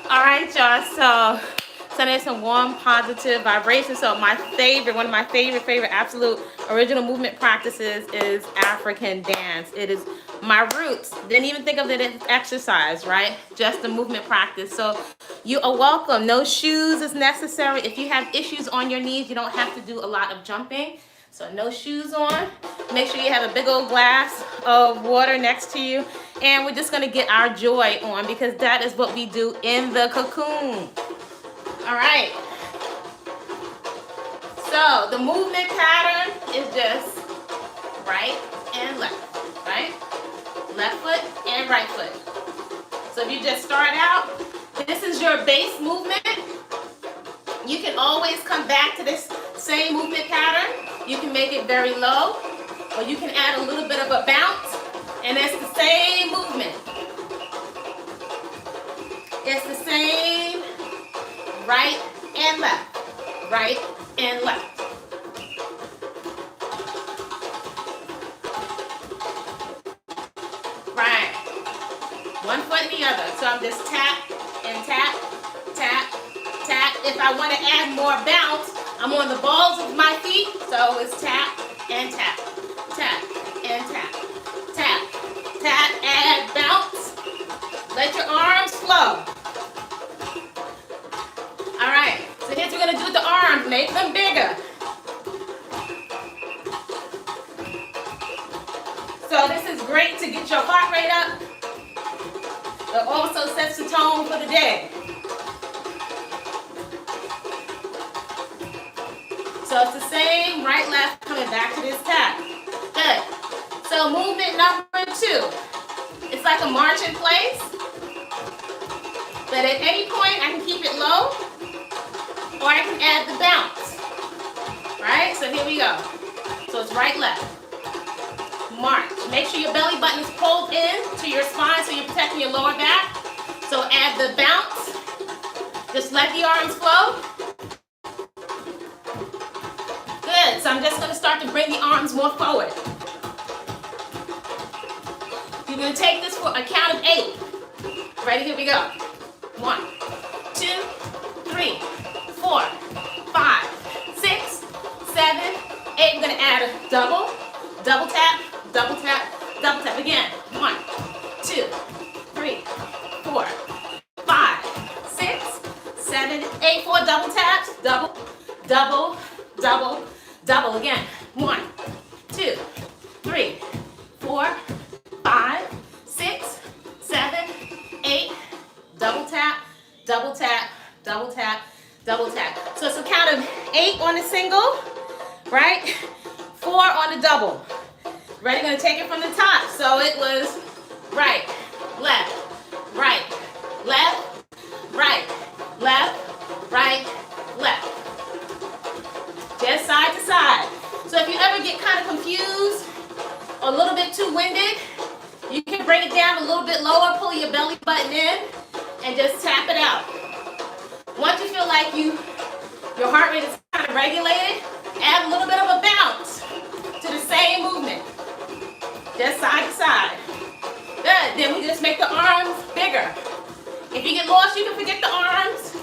All right, y'all. So sending some warm, positive vibrations. So my favorite, one of my favorite, absolute original movement practices is African dance. It is my roots. Didn't even think of it as exercise, right? Just a movement practice. So you are welcome. No shoes is necessary. If you have issues on your knees, you don't have to do a lot of jumping. So no shoes on. Make sure you have a big old glass of water next to you. And we're just gonna get our joy on because that is what we do in the cocoon. All right. So the movement pattern is just right and left, right? Left foot and right foot. So if you just start out, this is your base movement. You can always come back to this same movement pattern. You can make it very low, or you can add a little bit of a bounce, and it's the same movement. It's the same right and left, right and left. Right. One foot and the other. So I'm just tap and tap, tap, tap. If I want to add more bounce, I'm on the balls of my feet. So it's tap and tap, tap and tap, tap, tap, add bounce. Let your arms flow. All right. So here's what we're going to do with the arms. Make them bigger. So this is great to get your heart rate up. It also sets the tone for the day. So it's the same right, left, coming back to this tap. Good. So movement number 2. It's like a march in place. But at any point, I can keep it low, or I can add the bounce. Right? So here we go. So it's right, left. March. Make sure your belly button is pulled in to your spine so you're protecting your lower back. So add the bounce. Just let the arms flow. Good. So I'm just going to start to bring the arms more forward. You're going to take this for a count of 8. Ready? Here we go. 1, 2, 3, 4, 5, 6, 7, 8. We're going to add a double tap, double tap, double tap. Again. 1, 2, 3, 4, 5, 6, 7, 8. 4 double taps. Double, double, double, double. Again. 1, 2, 3, 4, 5, 6, 7, 8. Double tap, double tap, double tap, double tap. So it's a count of 8 on the single, right? 4 on the double. Ready? Gonna take it from the top. So it was right, left, right, left, right, left, right, left. Just side to side. So if you ever get kind of confused or a little bit too winded, you can bring it down a little bit lower, pull your belly button in, and just tap it out. Once you feel like your heart rate is kind of regulated, add a little bit of a bounce to the same movement. Just side to side. Good. Then we just make the arms bigger. If you get lost, you can forget the arms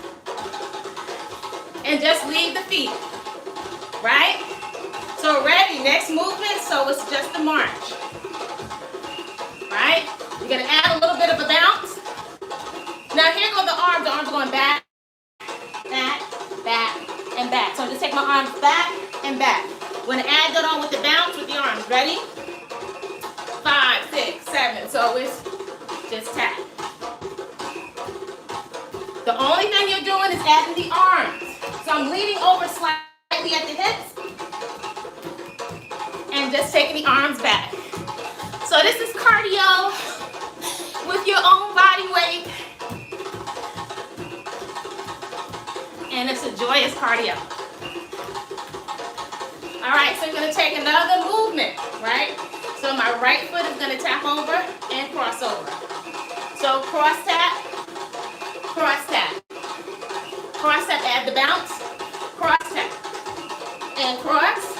and just leave the feet. Right? So ready, next movement, so it's just a march. Right? You're going to add a little bit of a bounce. Now here go the arms are going back, back, back, and back. So I'm just taking my arms back and back. We're going to add that on with the bounce with the arms. Ready? 5, 6, 7. So it's just tap. The only thing you're doing is adding the arms. So I'm leaning over slightly at the hips and just taking the arms back. So this is cardio with your own body weight. And it's a joyous cardio. All right, so we're going to take another movement, right? So my right foot is going to tap over and cross over. So cross tap, cross tap. Cross tap, add the bounce. Cross tap. And cross.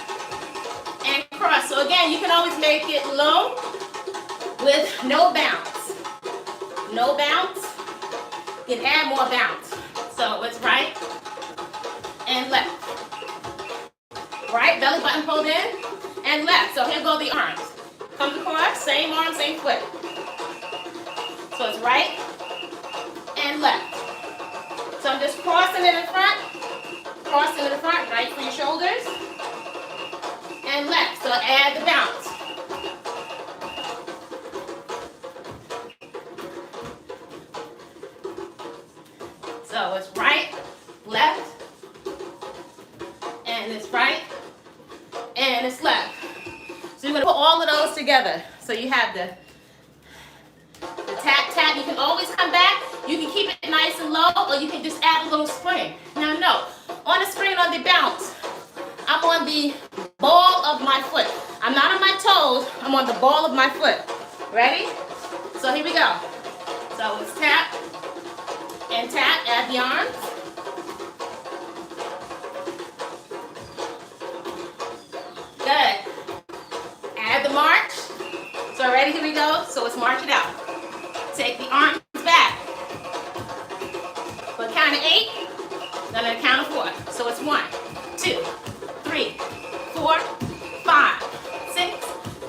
And cross. So again, you can always make it low with no bounce. No bounce. You can add more bounce. So it's right and left. Right, belly button pulled in, and left. So here go the arms. Comes across, same arm, same foot. So it's right and left. So I'm just crossing it in front, crossing it in front, right for your shoulders, and left. So add the bounce. So it's right, left, and it's right, and it's left. So you're going to put all of those together. So you have the tap, tap. You can always come back. You can keep it nice and low, or you can just add a little spring. Now, no. On the spring, on the bounce, I'm on the ball of my foot. I'm not on my toes. I'm on the ball of my foot. Ready? So here we go. So it's tap and tap. Add the arms. Good. Add the march. So ready? Here we go. So let's march it out. Take the arms back. For a count of 8, then a count of 4. So it's 1, 2, 3, 4, 5, 6,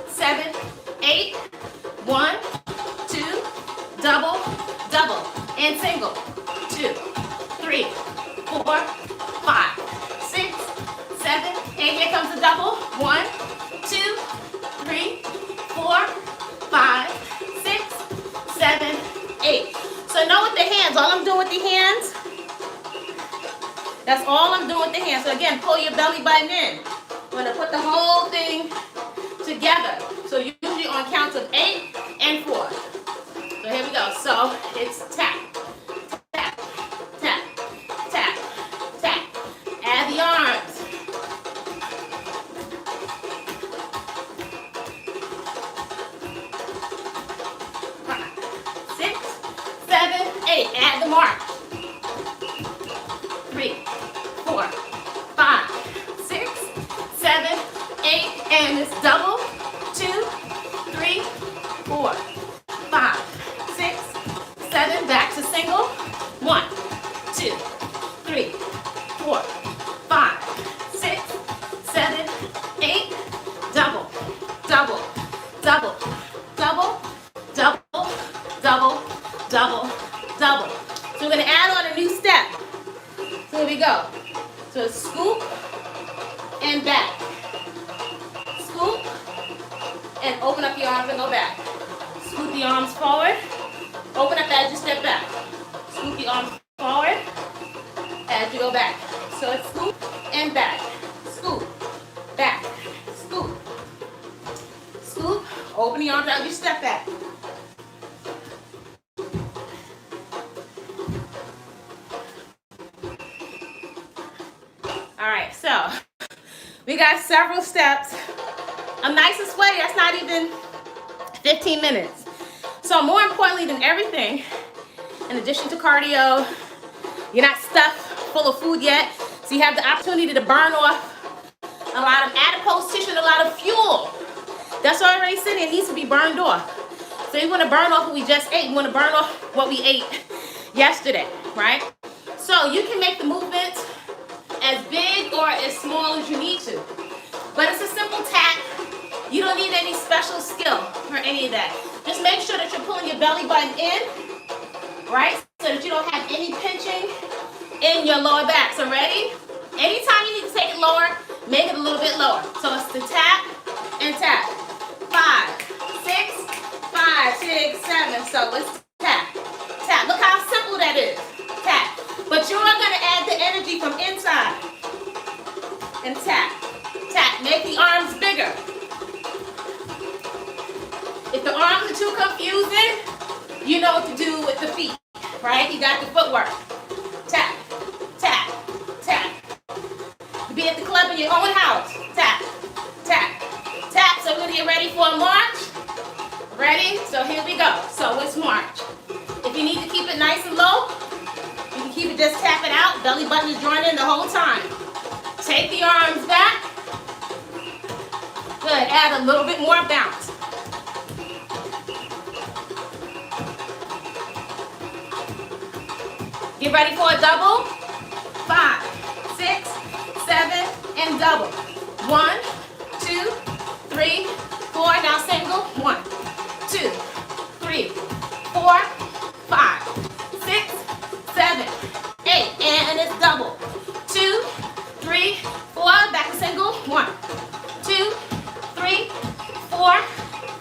7, 8. 1, 2, double, double, and single. 2, 3, 4, 5, 6, 7, 8. Here comes the double. 1, 2, 3, 4, 5, 6, 7, 8. So know with the hands, all I'm doing with the hands, that's all I'm doing with the hands. So again, pull your belly button in. We're going to put the whole thing together. So usually on counts of 8 and 4. So here we go. So it's tap, tap, tap, tap, tap. Add the arms. 6, 7, 8. Add the march. 3, 4, 5, 6, 7, 8. And it's double. 2, 3, 4, 5, 6, 7. Back to single. 1, 2, 3, 4, 5, 6, 7, 8. Double, double, double, double, double, double, double, double. So we're going to add on a new step. So here we go. So scoop and back. Scoop and open up your arms and go back. Scoop the arms forward. Open up as you step back. Scoop the arms forward as you go back. So it's scoop and back. Scoop, back, scoop, scoop. Open the arms as you step back. All right, so we got several steps. I'm nice and sweaty. That's not even 15 minutes. So more importantly than everything, in addition to cardio, you're not stuffed full of food yet. So you have the opportunity to burn off a lot of adipose tissue and a lot of fuel. That's already sitting. It needs to be burned off. So you want to burn off what we just ate. You want to burn off what we ate yesterday, right? So you can make the movements as big or as small as you need to. But it's a simple tap. You don't need any special skill for any of that. Just make sure that you're pulling your belly button in, right? So that you don't have any pinching in your lower back. So ready? Anytime you need to take it lower, make it a little bit lower. So it's the tap and tap. 5, 6, 5, 6, 7. So it's tap, tap. Look how simple that is. Tap. But you're going to add the energy from inside. And tap, tap. Make the arms bigger. If the arms are too confusing, you know what to do with the feet, right? You got the footwork. Tap, tap, tap. You be at the club in your own house. Tap, tap, tap. So we're going to get ready for a march. Ready? So here we go. So let's march. If you need to keep it nice and low, you can keep it just tapping out. Belly button is joined in the whole time. Take the arms back. Good. Add a little bit more bounce. Get ready for a double. 5, 6, 7, and double. 1, 2, 3, 4. Now single. 1, 2, 3, 4, 5, 6, 7, 8. And it's double. 2, 3, 4. Back to single. 1, 2, 3, 4,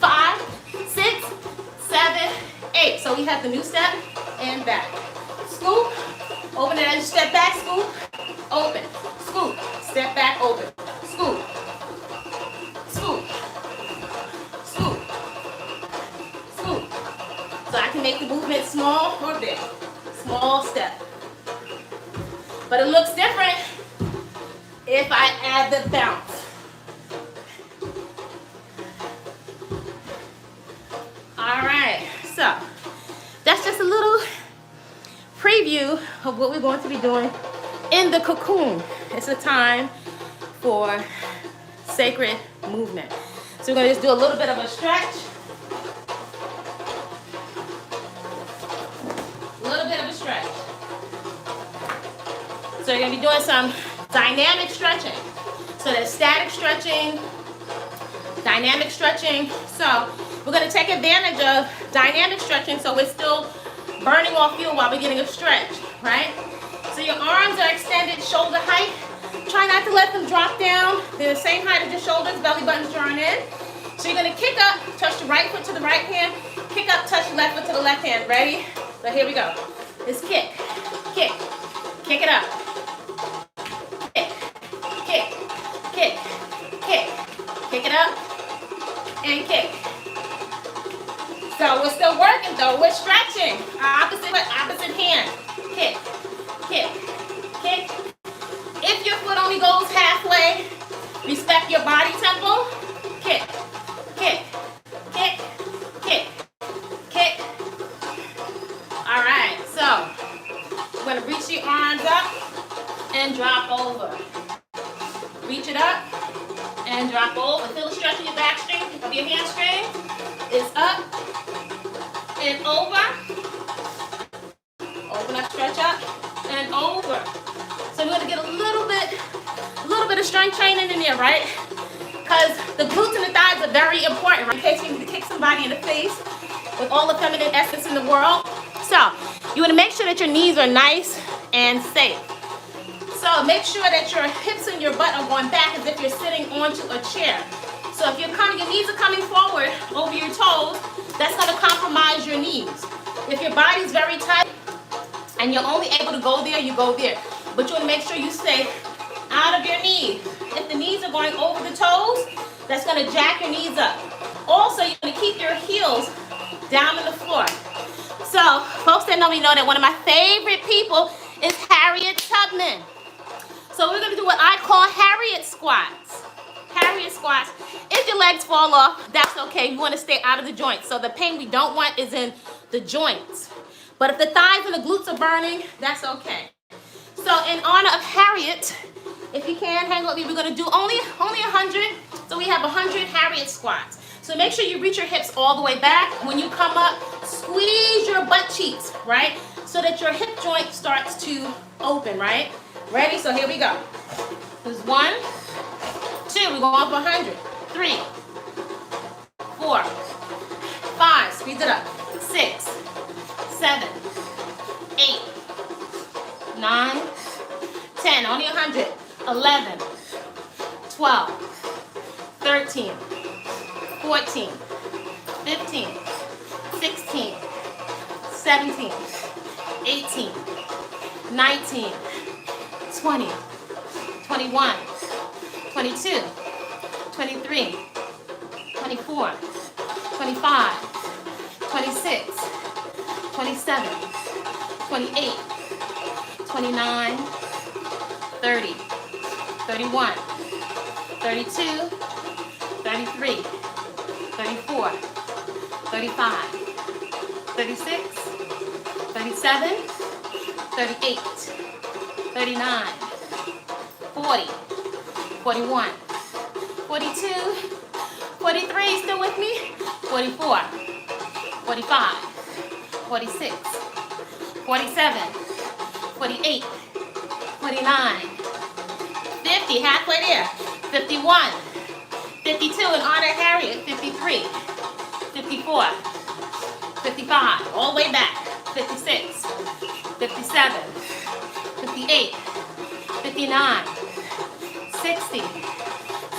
5, 6, 7, 8. So we have the new step and back. Scoop. Open it as you step back. Scoop. Open. Scoop. Step back. Open. Scoop. Scoop. Scoop. Scoop. So I can make the movement small or big. Small step. But it looks different if I add the bounce. All right. So that's just a little preview of what we're going to be doing in the cocoon. It's a time for sacred movement. So we're going to just do a little bit of a stretch. A little bit of a stretch. So you're going to be doing some dynamic stretching. So there's static stretching, dynamic stretching. So we're going to take advantage of dynamic stretching so we're still burning off fuel while we're getting a stretch, right? So your arms are extended shoulder height. Try not to let them drop down. They're the same height as your shoulders, belly button's drawn in. So you're gonna kick up, touch the right foot to the right hand, kick up, touch the left foot to the left hand. Ready? So here we go. It's kick, kick, kick it up. Kick, kick, kick, kick, kick it up, and kick. So we're still working though, we're stretching. Opposite hand. Kick, kick, kick. If your foot only goes halfway, respect your body tempo. Kick, kick, kick, kick, kick. All right, so we're gonna reach your arms up and drop over. Reach it up and drop over. Feel the stretch in your back string, of your hamstring. It's up and over. Open up, stretch up, and over. So we're gonna get a little bit of strength training in there, right? Because the glutes and the thighs are very important, right? In case you need to kick somebody in the face with all the feminine essence in the world. So you wanna make sure that your knees are nice and safe. So make sure that your hips and your butt are going back as if you're sitting onto a chair. So if your knees are coming forward over your toes, that's gonna compromise your knees. If your body's very tight and you're only able to go there, you go there. But you wanna make sure you stay out of your knees. If the knees are going over the toes, that's gonna jack your knees up. Also, you're gonna keep your heels down on the floor. So, folks that know me know that one of my favorite people is Harriet Tubman. So we're gonna do what I call Harriet squats. Harriet squats. If your legs fall off, that's okay. You wanna stay out of the joints. So the pain we don't want is in the joints. But if the thighs and the glutes are burning, that's okay. So in honor of Harriet, if you can, hang with me, we're gonna do only 100. So we have 100 Harriet squats. So make sure you reach your hips all the way back. When you come up, squeeze your butt cheeks, right? So that your hip joint starts to open, right? Ready? So here we go. There's 1, 2, we're going for 100. 3, 4, 5, speed it up. 6, 7, 8, 9, 10, only 100. 11, 12, 13, 14, 15, 16, 17, 18, 19, 20, 21, 22, 23, 24, 25, 26, 27, 28, 29, 30, 31, 32, 33, 34, 35, 36, 37, 38, 39, 40, 41, 42, 43, still with me? 44, 45, 46, 47, 48, 49, 50, halfway there, 51, 52 in honor of Harriet, 53, 54, 55, all the way back, 56, 57, 58, 59, 60,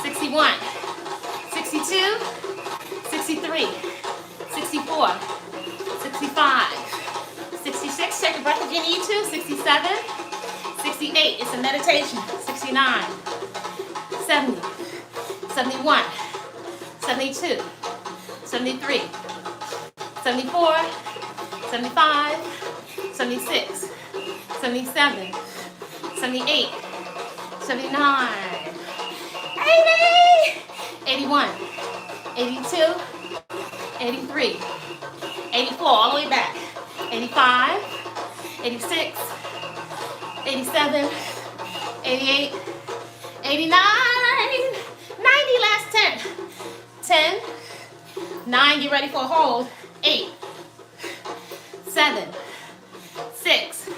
61, 62, 63, 64, 65, 66, take a breath if you need to, 67, 68, it's a meditation, 69, 70, 71, 72, 73, 74, 75, 76, 77, 78, 79, 80, 81, 82, 83, 84, all the way back, 85, 86, 87, 88, 89, 90, last 10, 10, 9, get ready for a hold, 8, 7, 6,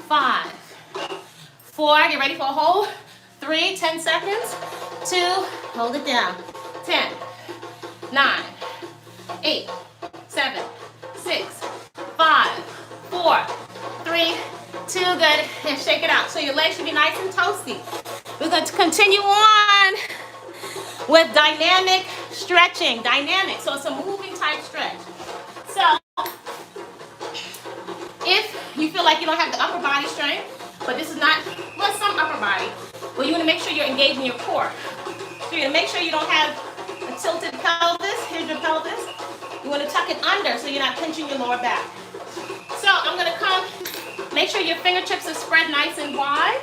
5, 4, get ready for a hold, 3, 10 seconds, 2, hold it down, 10, 9, 8, 7, 6, 5, 4, 3, 2, good, and shake it out. So your legs should be nice and toasty. We're going to continue on with dynamic stretching. Dynamic, so it's a moving type stretch. So if you feel like you don't have the upper body strength, but this is not, well, some upper body, but you want to make sure you're engaging your core. So you're going to make sure you don't have a tilted pelvis. Here's your pelvis. You want to tuck it under so you're not pinching your lower back. So I'm going to come, make sure your fingertips are spread nice and wide.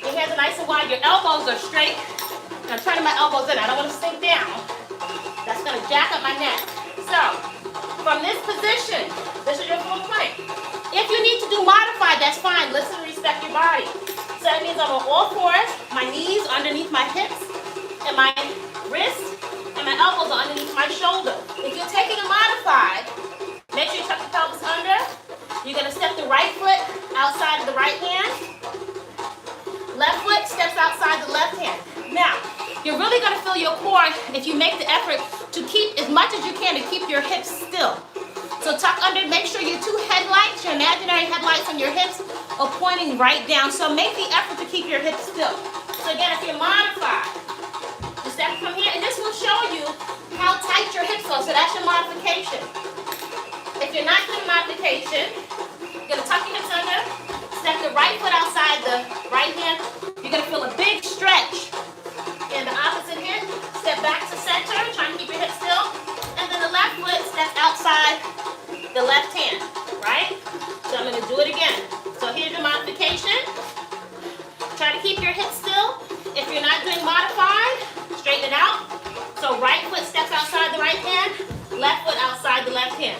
Your hands are nice and wide. Your elbows are straight. I'm turning my elbows in. I don't want to sink down. That's going to jack up my neck. So from this position, this is your full plank. If you need to do modified, that's fine. Listen and respect your body. So that means I'm on all fours, my knees underneath my hips, and my wrists, and my elbows are underneath my shoulder. If you're taking a modified, make sure you tuck the pelvis under. You're going to step the right foot outside of the right hand. Left foot steps outside the left hand. Now, you're really going to feel your core if you make the effort to keep as much as you can to keep your hips still. So tuck under, make sure your two headlights, your imaginary headlights on your hips are pointing right down. So make the effort to keep your hips still. So again, if you're modified, you step from here, and this will show you how tight your hips are. So that's your modification. If you're not doing modification, you're going to tuck your hips under, step the right foot outside the right hand. You're going to feel a big stretch in the opposite hip. Step back to center, trying to keep your hips still. And then the left foot steps outside the left hand, right? So I'm going to do it again. So here's your modification. Try to keep your hips still. If you're not doing modified, straighten it out. So right foot steps outside the right hand, left foot outside the left hand.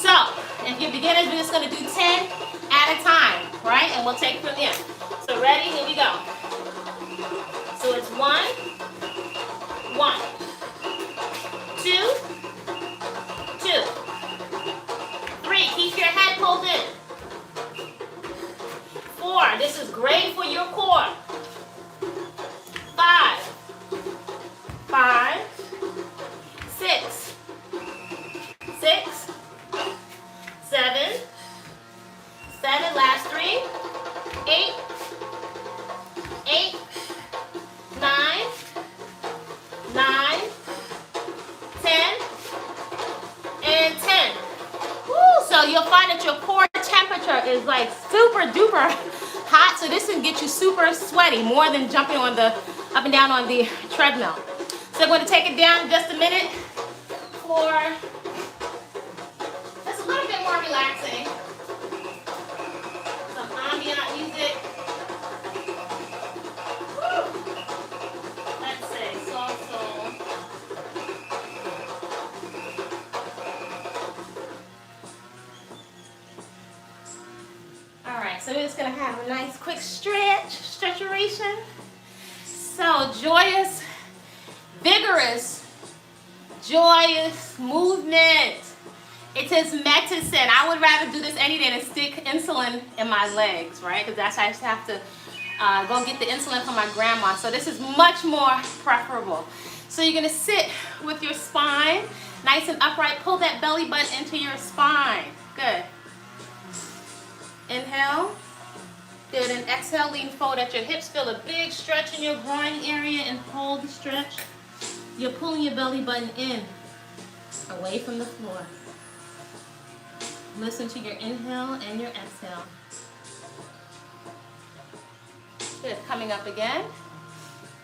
So if you're beginners, we're just going to do 10 at a time, right? And we'll take it from there. So ready? Here we go. So it's 1, 1, 2, 2, 3, keep your head pulled in. 4, this is great for your core. 5, 5, 6, 6, 7, 7, last 3, 8, 8, 9, 9, 10, and 10. Woo, so you'll find that your core temperature is like super duper hot, so this can get you super sweaty, more than jumping on the up and down on the treadmill. So I'm going to take it down in just a minute for just a little bit more relaxing. Some ambient music. Woo. Let's see, soft soul. Alright, so we're just going to have a nice quick stretcheration. So joyous, vigorous, joyous movement. It is medicine. I would rather do this any day than stick insulin in my legs, right? Because that's how I used to have to go get the insulin from my grandma. So this is much more preferable. So you're going to sit with your spine nice and upright. Pull that belly button into your spine. Good. Inhale. Good. And exhale, lean forward at your hips. Feel a big stretch in your groin area and hold the stretch. You're pulling your belly button in, away from the floor. Listen to your inhale and your exhale. Good. Coming up again.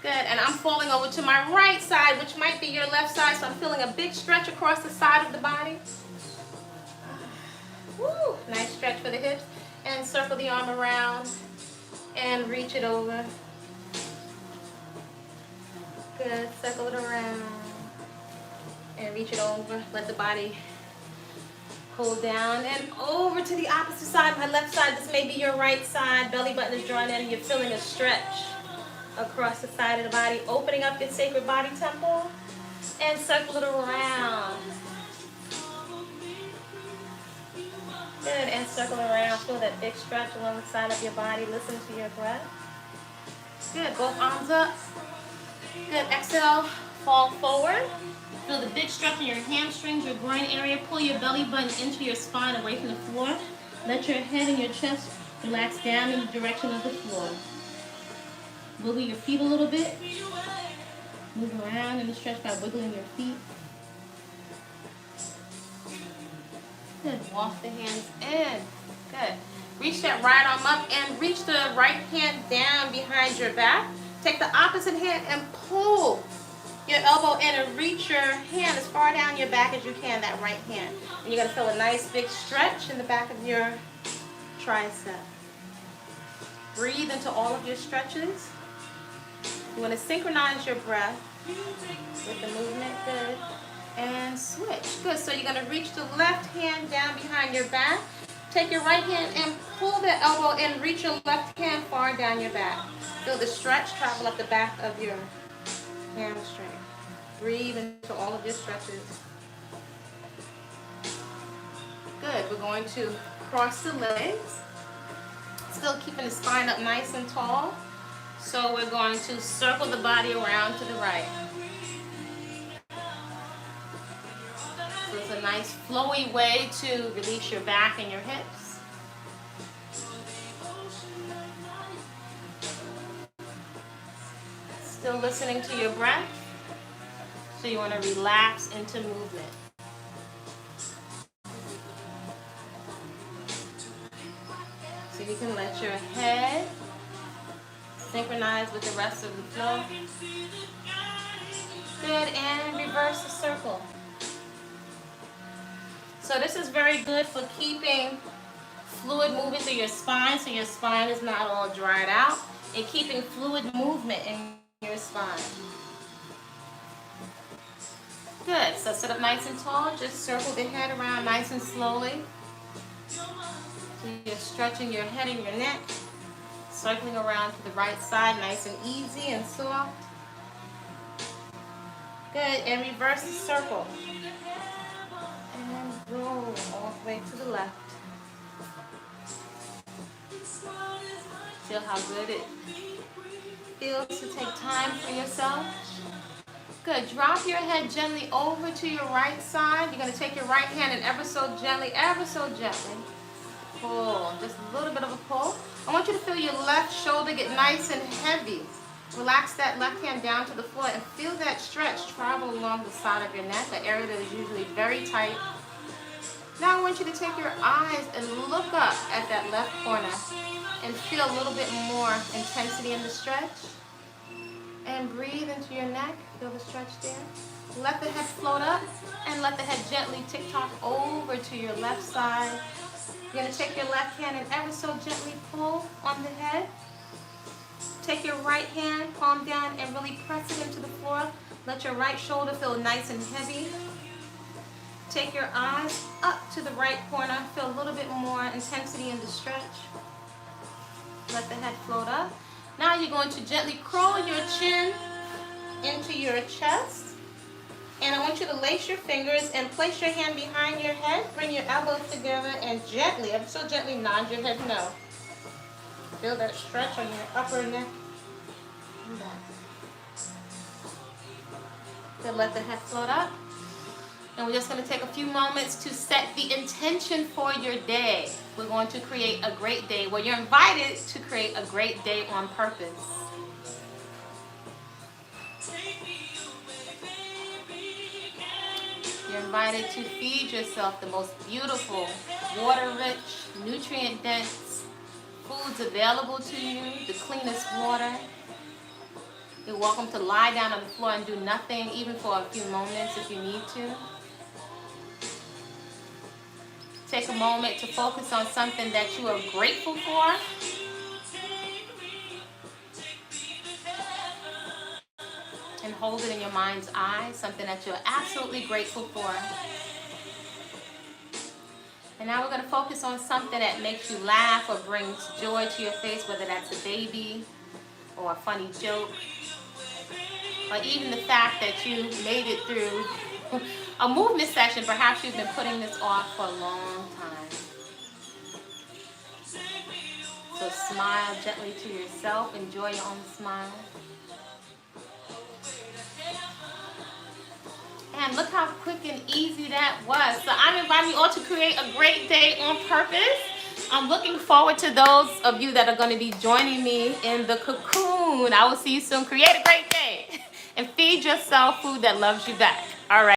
Good. And I'm falling over to my right side, which might be your left side. So I'm feeling a big stretch across the side of the body. Woo. Nice stretch for the hips. And circle the arm around and reach it over. Good. Circle it around and reach it over. Let the body hold down and over to the opposite side. My left side, this may be your right side. Belly button is drawn in and you're feeling a stretch across the side of the body. Opening up your sacred body temple and circle it around. Good, and circle around. Feel that big stretch along the side of your body. Listen to your breath. Good, both arms up. Good, exhale, fall forward. Feel the big stretch in your hamstrings, your groin area. Pull your belly button into your spine away from the floor. Let your head and your chest relax down in the direction of the floor. Wiggle your feet a little bit. Move around in the stretch by wiggling your feet. Good. Walk the hands in. Good. Reach that right arm up and reach the right hand down behind your back. Take the opposite hand and pull your elbow in and reach your hand as far down your back as you can, that right hand. And you're going to feel a nice big stretch in the back of your tricep. Breathe into all of your stretches. You want to synchronize your breath with the movement. Good. And switch. Good. So you're going to reach the left hand down behind your back. Take your right hand and pull the elbow and reach your left hand far down your back. Feel the stretch travel up the back of your hamstring. Breathe into all of your stretches. Good. We're going to cross the legs. Still keeping the spine up nice and tall. So we're going to circle the body around to the right. So it's a nice flowy way to release your back and your hips. Still listening to your breath. So you want to relax into movement. So you can let your head synchronize with the rest of the flow. Good, and reverse the circle. So this is very good for keeping fluid moving through your spine so your spine is not all dried out, and keeping fluid movement in your spine. Good, so sit up nice and tall. Just circle the head around nice and slowly. So you're stretching your head and your neck. Circling around to the right side, nice and easy and soft. Good, and reverse the circle. And roll all the way to the left. Feel how good it feels to take time for yourself. Good, drop your head gently over to your right side. You're going to take your right hand and ever so gently pull. Just a little bit of a pull. I want you to feel your left shoulder get nice and heavy. Relax that left hand down to the floor and feel that stretch travel along the side of your neck, the area that is usually very tight. Now I want you to take your eyes and look up at that left corner and feel a little bit more intensity in the stretch. And breathe into your neck. Feel the stretch there. Let the head float up and let the head gently tick-tock over to your left side. You're going to take your left hand and ever so gently pull on the head. Take your right hand, palm down, and really press it into the floor. Let your right shoulder feel nice and heavy. Take your eyes up to the right corner. Feel a little bit more intensity in the stretch. Let the head float up. Now you're going to gently curl your chin into your chest. And I want you to lace your fingers and place your hand behind your head. Bring your elbows together and gently, ever so gently nod your head no. Feel that stretch on your upper neck and back. Then let the head float up. And we're just going to take a few moments to set the intention for your day. We're going to create a great day. Well, you're invited to create a great day on purpose. You're invited to feed yourself the most beautiful, water-rich, nutrient-dense foods available to you, the cleanest water. You're welcome to lie down on the floor and do nothing, even for a few moments if you need to. Take a moment to focus on something that you are grateful for. And hold it in your mind's eye, something that you're absolutely grateful for. And now we're going to focus on something that makes you laugh or brings joy to your face, whether that's a baby or a funny joke, or even the fact that you made it through a movement session. Perhaps you've been putting this off for a long time. So smile gently to yourself. Enjoy your own smile. And look how quick and easy that was. So I'm inviting you all to create a great day on purpose. I'm looking forward to those of you that are going to be joining me in the cocoon. I will see you soon. Create a great day and feed yourself food that loves you back. All right.